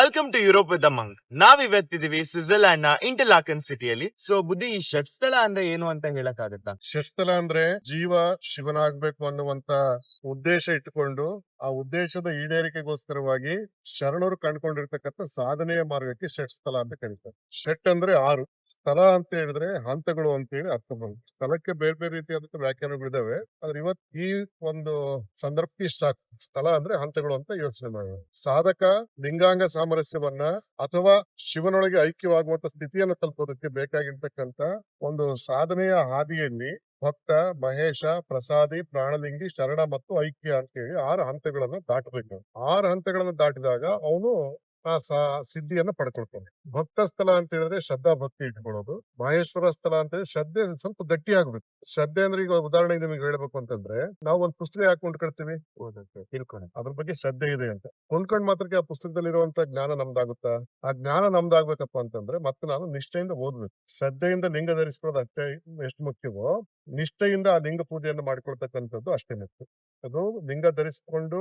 Welcome to Europe with the monk. ನಾವಿವತ್ತಿದೀವಿ Switzerland ನ Interlaken ಸಿಟಿಯಲ್ಲಿ. ಸೊ ಬುದ್ಧಿ, ಈ ಷಟ್ ಸ್ಥಳ ಅಂದ್ರೆ ಏನು ಅಂತ ಹೇಳಕ್ಕಾಗತ್ತಾ? ಷಟ್ಸ್ಥಲ ಅಂದ್ರೆ ಜೀವ ಶಿವನಾಗ್ಬೇಕು ಅನ್ನುವಂತ ಉದ್ದೇಶ ಇಟ್ಟುಕೊಂಡು ಆ ಉದ್ದೇಶದ ಈಡೇರಿಕೆಗೋಸ್ಕರವಾಗಿ ಶರಣರು ಕಂಡುಕೊಂಡಿರ್ತಕ್ಕಂಥ ಸಾಧನೆಯ ಮಾರ್ಗಕ್ಕೆ ಷಟ್ಸ್ಥಲ ಅಂತ ಕರೀತಾರೆ. ಷಟ್ ಅಂದ್ರೆ 6, ಸ್ಥಳ ಅಂತ ಹೇಳಿದ್ರೆ ಹಂತಗಳು ಅಂತ ಹೇಳಿ ಅರ್ಥ ಬಂತು. ಸ್ಥಳಕ್ಕೆ ಬೇರೆ ಬೇರೆ ರೀತಿಯಾದಂತಹ ವ್ಯಾಖ್ಯಾನಗಳಿದಾವೆ, ಆದ್ರೆ ಇವತ್ತು ಈ ಒಂದು ಸಂದರ್ಭಕ್ಕೆ ಇಷ್ಟ ಸಾಕು. ಸ್ಥಳ ಅಂದ್ರೆ ಹಂತಗಳು ಅಂತ ಯೋಚನೆ ಮಾಡೋಣ. ಸಾಧಕ ಲಿಂಗಾಂಗ ಸಾಮರಸ್ಯವನ್ನ ಅಥವಾ ಶಿವನೊಳಗೆ ಐಕ್ಯವಾಗುವಂತ ಸ್ಥಿತಿಯನ್ನು ತಲುಪೋದಕ್ಕೆ ಬೇಕಾಗಿರ್ತಕ್ಕಂಥ ಒಂದು ಸಾಧನೆಯ ಹಾದಿಯಲ್ಲಿ ಭಕ್ತ, ಮಹೇಶ, ಪ್ರಸಾದಿ, ಪ್ರಾಣಲಿಂಗಿ, ಶರಣ ಮತ್ತು ಐಕ್ಯ ಅಂತ ಹೇಳಿ 6 ಹಂತಗಳನ್ನ ದಾಟಬೇಕು. 6 ಹಂತಗಳನ್ನ ದಾಟಿದಾಗ ಅವನು ಆ ಸಿದ್ಧಿಯನ್ನ ಪಡ್ಕೊಳ್ತಾನೆ. ಭಕ್ತ ಸ್ಥಳ ಅಂತ ಹೇಳಿದ್ರೆ ಶ್ರದ್ಧಾ ಭಕ್ತಿ ಇಟ್ಕೊಳ್ಳೋದು. ಮಹೇಶ್ವರ ಸ್ಥಳ ಅಂತ ಹೇಳಿ ಶ್ರದ್ಧೆ ಸ್ವಲ್ಪ ಗಟ್ಟಿ ಆಗ್ಬೇಕು. ಶ್ರದ್ಧೆ ಅಂದ್ರೆ ಈಗ ಉದಾಹರಣೆಗೆ ನಿಮಗೆ ಹೇಳ್ಬೇಕು ಅಂತಂದ್ರೆ, ನಾವು ಒಂದು ಪುಸ್ತಕ ಯಾಕೆ ಕೊಂಡ್ಕೊಳ್ತೀವಿ? ಓದಕ್ಕೆ, ತಿಳ್ಕೊಂಡು ಅದ್ರ ಬಗ್ಗೆ ಶ್ರದ್ಧೆ ಇದೆ ಅಂತ. ಕೊಂಡ್ಕೊಂಡ್ ಮಾತ್ರಕ್ಕೆ ಆ ಪುಸ್ತಕದಲ್ಲಿ ಇರುವಂತ ಜ್ಞಾನ ನಮ್ದಾಗುತ್ತಾ? ಆ ಜ್ಞಾನ ನಮ್ದಾಗ್ಬೇಕಪ್ಪ ಅಂತಂದ್ರೆ ಮತ್ತೆ ನಾನು ನಿಷ್ಠೆಯಿಂದ ಓದ್ಬೇಕು. ಶ್ರದ್ಧೆಯಿಂದ ಲಿಂಗ ಧರಿಸ್ಕೊಳ್ಳೋದು ಅಷ್ಟೇ ಎಷ್ಟು ಮುಖ್ಯವೋ, ನಿಷ್ಠೆಯಿಂದ ಆ ಲಿಂಗ ಪೂಜೆಯನ್ನು ಮಾಡ್ಕೊಳ್ತಕ್ಕಂಥದ್ದು ಅಷ್ಟೇ ಮುಖ್ಯ. ಅದು ಲಿಂಗ ಧರಿಸಿಕೊಂಡು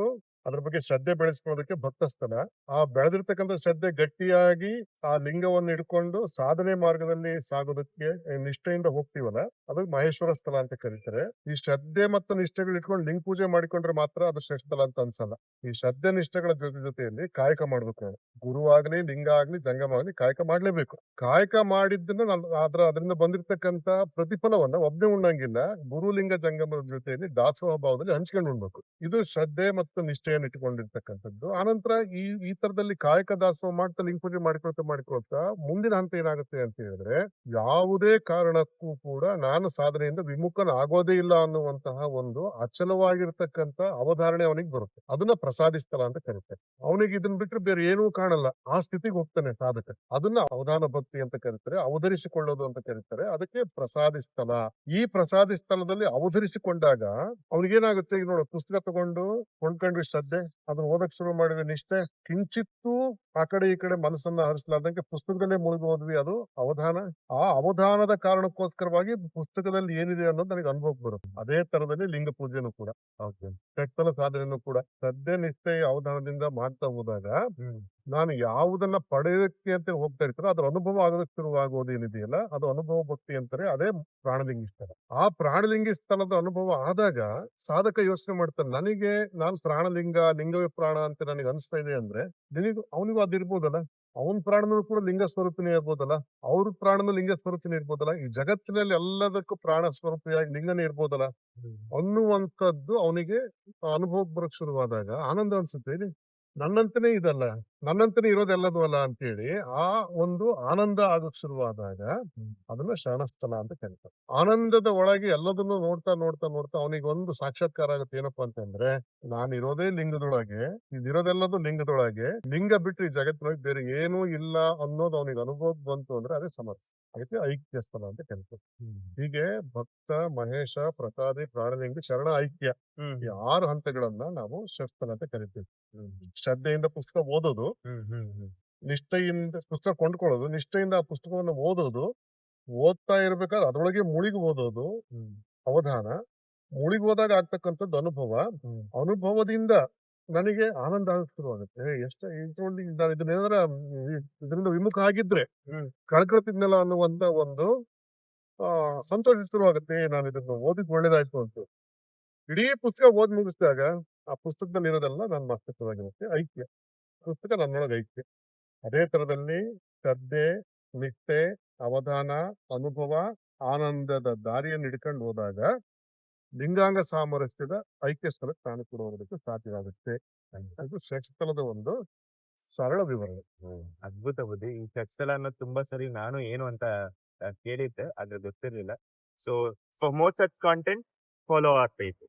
ಅದ್ರ ಬಗ್ಗೆ ಶ್ರದ್ಧೆ ಬೆಳೆಸ್ಕೊಳ್ಳೋದಕ್ಕೆ ಭಕ್ತ ಸ್ಥಳ. ಆ ಬೆಳೆದಿರ್ತಕ್ಕಂಥ ಶ್ರದ್ಧೆ ಗಟ್ಟಿಯಾಗಿ ಆ ಲಿಂಗವನ್ನು ಹಿಡ್ಕೊಂಡು ಸಾಧನೆ ಮಾರ್ಗದಲ್ಲಿ ಸಾಗೋದಕ್ಕೆ ನಿಷ್ಠೆಯಿಂದ ಹೋಗ್ತೀವಲ್ಲ, ಅದು ಮಹೇಶ್ವರ ಸ್ಥಳ ಅಂತ ಕರೀತಾರೆ. ಈ ಶ್ರದ್ಧೆ ಮತ್ತು ನಿಷ್ಠೆಗಳು ಇಟ್ಕೊಂಡು ಲಿಂಗ ಪೂಜೆ ಮಾಡಿಕೊಂಡ್ರೆ ಮಾತ್ರ ಅದು ಶ್ರೇಷ್ಠ ಸ್ಥಳ ಅಂತ ಅನ್ಸಲ್ಲ. ಈ ಶ್ರದ್ಧೆ ನಿಷ್ಠೆಗಳ ಜೊತೆಯಲ್ಲಿ ಕಾಯಕ ಮಾಡ್ಬೇಕು ನಾವು. ಗುರು ಆಗ್ಲಿ, ಲಿಂಗ ಆಗ್ಲಿ, ಜಂಗಮ ಆಗ್ಲಿ ಕಾಯಕ ಮಾಡ್ಲೇಬೇಕು. ಕಾಯಕ ಮಾಡಿದ್ದನ್ನ ಅದರಿಂದ ಬಂದಿರ್ತಕ್ಕಂಥ ಪ್ರತಿಫಲವನ್ನ ಒಬ್ಬನೇ ಉಣ್ಣಂಗಿಲ್ಲ, ಗುರು ಲಿಂಗ ಜಂಗಮದ ಜೊತೆಯಲ್ಲಿ ದಾಸೋಹ ಭಾವದಲ್ಲಿ ಹಂಚ್ಕೊಂಡು ಉಣ್ಬೇಕು. ಇದು ಶ್ರದ್ಧೆ ಮತ್ತು ನಿಷ್ಠೆಯನ್ನು ಇಟ್ಟುಕೊಂಡಿರ್ತಕ್ಕಂಥದ್ದು. ಆನಂತರ ಈ ತರದಲ್ಲಿ ಕಾಯಕ ದಾಸೋಹ ಮಾಡ್ತಾ ಲಿಂಗ ಪೂಜೆ ಮಾಡ್ಕೊಳ್ತಾ ಮುಂದಿನ ಹಂತ ಏನಾಗುತ್ತೆ ಅಂತ ಹೇಳಿದ್ರೆ, ಯಾವುದೇ ಕಾರಣಕ್ಕೂ ಕೂಡ ನಾನು ಸಾಧನೆಯಿಂದ ವಿಮುಖನಾಗೋದೇ ಇಲ್ಲ ಅನ್ನುವಂತಹ ಒಂದು ಅಚಲವಾಗಿರ್ತಕ್ಕಂಥ ಅವಧಾರಣೆ ಅವನಿಗೆ ಬರುತ್ತೆ. ಅದನ್ನ ಪ್ರಸಾದಿ ಸ್ಥಳ ಅಂತ ಕರೀತಾರೆ. ಅವನಿಗೆ ಇದನ್ನ ಬಿಟ್ಟರೆ ಬೇರೆ ಏನೂ ಕಾಣಲ್ಲ, ಆ ಸ್ಥಿತಿಗೆ ಹೋಗ್ತಾನೆ ಸಾಧಕ. ಅದನ್ನ ಅವಧಾನ ಭಕ್ತಿ ಅಂತ ಕರೀತಾರೆ, ಅವಧರಿಸಿಕೊಳ್ಳೋದು ಅಂತ ಕರೀತಾರೆ. ಅದಕ್ಕೆ ಪ್ರಸಾದಿ ಸ್ಥಳ. ಈ ಪ್ರಸಾದಿ ಸ್ಥಳದಲ್ಲಿ ಅವಧರಿಸಿಕೊಂಡಾಗ ಅವ್ನಿಗೇನಾಗುತ್ತೆ? ಈಗ ನೋಡು, ಪುಸ್ತಕ ತಗೊಂಡು ಕೊಂಡ್ಕೊಂಡ್ವಿ ಶ್ರದ್ಧೆ, ಅದನ್ನ ಓದಕ್ ಶುರು ಮಾಡಿದ್ವಿ ನಿಷ್ಠೆ, ಕಿಂಚಿತ್ತೂ ಆ ಕಡೆ ಈ ಕಡೆ ಮನಸ್ಸನ್ನ ಹರಿಸಲಾರ್ದಂಗೆ ಪುಸ್ತಕದಲ್ಲೇ ಮುಳುಗಿ ಹೋದ್ವಿ, ಅದು ಅವಧಾನ. ಆ ಅವಧಾನದ ಕಾರಣಕ್ಕೋಸ್ಕರವಾಗಿ ಪುಸ್ತಕದಲ್ಲಿ ಏನಿದೆ ಅನ್ನೋದು ನನಗೆ ಅನುಭವ ಬರುತ್ತೆ. ಅದೇ ತರದಲ್ಲಿ ಲಿಂಗ ಪೂಜೆನೂ ಕೂಡ, ಷಟ್ಸ್ಥಲ ಸಾಧನೆನೂ ಕೂಡ ಶ್ರದ್ಧೆ ನಿಷ್ಠೆ ಅವಧಾನದಿಂದ ಮಾಡ್ತಾ ಹೋದಾಗ ನಾನು ಯಾವುದನ್ನ ಪಡೆಯೋದಕ್ಕೆ ಅಂತ ಹೋಗ್ತಾ ಇರ್ತಾರೋ ಅದ್ರ ಅನುಭವ ಆಗೋದಕ್ಕೆ ಶುರುವಾಗೋದು ಏನಿದೆಯಲ್ಲ, ಅದು ಅನುಭವ ಭಕ್ತಿ ಅಂತಾರೆ. ಅದೇ ಪ್ರಾಣಲಿಂಗಿ ಸ್ಥಳ. ಆ ಪ್ರಾಣಲಿಂಗಿ ಸ್ಥಳದ ಅನುಭವ ಆದಾಗ ಸಾಧಕ ಯೋಚನೆ ಮಾಡ್ತಾನೆ, ನಾನು ಪ್ರಾಣಲಿಂಗ, ಲಿಂಗವೇ ಪ್ರಾಣ ಅಂತ ನನಗೆ ಅನಿಸ್ತಾ ಇದೆ ಅಂದ್ರೆ ಅವನಿಗೂ ಅದಿರ್ಬೋದಲ್ಲ. ಅವನ್ ಪ್ರಾಣನೂ ಕೂಡ ಲಿಂಗ ಸ್ವರೂಪಿನೇ ಇರ್ಬೋದಲ್ಲ, ಅವ್ರ ಪ್ರಾಣನೂ ಲಿಂಗ ಸ್ವರೂಪಿನೇ ಇರ್ಬೋದಲ್ಲ, ಈ ಜಗತ್ತಿನಲ್ಲಿ ಎಲ್ಲದಕ್ಕೂ ಪ್ರಾಣ ಸ್ವರೂಪಿಯಾಗಿ ಲಿಂಗನೇ ಇರ್ಬೋದಲ್ಲ ಅನ್ನುವಂಥದ್ದು ಅವನಿಗೆ ಅನುಭವ ಬರಕ್ ಶುರುವಾದಾಗ ಆನಂದ ಅನ್ಸುತ್ತೆ. ನನ್ನಂತನೇ ಇದಲ್ಲ, ನನ್ನಂತನೇ ಇರೋದೆಲ್ಲದು ಅಲ್ಲ ಅಂತೇಳಿ ಆ ಒಂದು ಆನಂದ ಆಗಕ್ ಶುರುವಾದಾಗ ಅದನ್ನ ಶರಣಸ್ಥಳ ಅಂತ ಕರೀತಾರೆ. ಆನಂದದ ಒಳಗೆ ಎಲ್ಲದನ್ನು ನೋಡ್ತಾ ನೋಡ್ತಾ ನೋಡ್ತಾ ಅವನಿಗೆ ಒಂದು ಸಾಕ್ಷಾತ್ಕಾರ ಆಗುತ್ತೆ. ಏನಪ್ಪಾ ಅಂತಂದ್ರೆ, ನಾನಿರೋದೇ ಲಿಂಗದೊಳಗೆ, ಇದಿರೋದೆಲ್ಲದು ಲಿಂಗದೊಳಗೆ, ಲಿಂಗ ಬಿಟ್ಟು ಈ ಜಗತ್ತಿನೊಳಗೆ ಬೇರೆ ಏನೂ ಇಲ್ಲ ಅನ್ನೋದು ಅವನಿಗೆ ಅನುಭವ ಬಂತು ಅಂದ್ರೆ ಅದೇ ಸಮರ್ಥ. ಅದಕ್ಕೆ ಐಕ್ಯ ಸ್ಥಳ ಅಂತ ಕರೀತಾರೆ. ಹೀಗೆ ಭಕ್ತ, ಮಹೇಶ, ಪ್ರಸಾದಿ, ಪ್ರಾಣಲಿಂಗಿ, ಶರಣ, ಐಕ್ಯ, ಈ 6 ಹಂತಗಳನ್ನ ನಾವು ಷಟ್ಸ್ಥಲ ಅಂತ ಕರಿತೀವಿ. ಶ್ರದ್ಧೆಯಿಂದ ಪುಸ್ತಕ ಓದೋದು, ನಿಷ್ಠೆಯಿಂದ ಪುಸ್ತಕ ಕೊಂಡ್ಕೊಳ್ಳೋದು, ನಿಷ್ಠೆಯಿಂದ ಆ ಪುಸ್ತಕವನ್ನು ಓದೋದು, ಓದ್ತಾ ಇರ್ಬೇಕಾದ್ರೆ ಅದ್ರೊಳಗೆ ಮುಳುಗಿ ಓದೋದು ಅವಧಾನ, ಮುಳುಗಿ ಹೋದಾಗ ಆಗ್ತಕ್ಕಂಥದ್ದು ಅನುಭವ. ಅನುಭವದಿಂದ ನನಗೆ ಆನಂದ ಆಗಕ್ಕೆ ಶುರುವಾಗುತ್ತೆ. ನಾನು ಇದನ್ನೇನಾರ ಇದರಿಂದ ವಿಮುಖ ಆಗಿದ್ರೆ ಕಳ್ಕೊಳ್ತಿದ್ನಲ್ಲ ಅನ್ನುವಂತ ಒಂದು ಸಂತೋಷ ಶುರುವಾಗುತ್ತೆ. ನಾನು ಇದನ್ನ ಓದಿದ್ ಒಳ್ಳೇದಾಯ್ತು ಅಂತ. ಇಡೀ ಪುಸ್ತಕ ಓದ್ ಮುಗಿಸಿದಾಗ ಆ ಪುಸ್ತಕದಲ್ಲಿ ಇರೋದೆಲ್ಲ ನನ್ನ ಮಸ್ತಕವಾಗಿರುತ್ತೆ. ಐಕ್ಯ, ಪುಸ್ತಕ ನನ್ನೊಳಗೆ ಐಕ್ಯ. ಅದೇ ತರದಲ್ಲಿ ಶ್ರದ್ಧೆ, ನಿಷ್ಠೆ, ಅವಧಾನ, ಅನುಭವ, ಆನಂದದ ದಾರಿಯನ್ನು ಹಿಡ್ಕೊಂಡು ಹೋದಾಗ ಲಿಂಗಾಂಗ ಸಾಮರಸ್ಯದ ಐಕ್ಯ ಸ್ಥಳಕ್ಕೆ ನಾನು ಕೂಡ ಹೋಗೋದಕ್ಕೆ ಸಾಧ್ಯವಾಗುತ್ತೆ. ಅದು ಷಟ್ಸ್ಥಲದ ಒಂದು ಸರಳ ವಿವರಣೆ. ಅದ್ಭುತ ಬುದ್ಧಿ. ಈ ಷಟ್ಸ್ಥಲ ಅನ್ನೋದು ತುಂಬಾ ಸರಿ ನಾನು ಏನು ಅಂತ ಕೇಳಿದ್ದೆ, ಆದ್ರೆ ಗೊತ್ತಿರ್ಲಿಲ್ಲ. So for more such content, follow our page.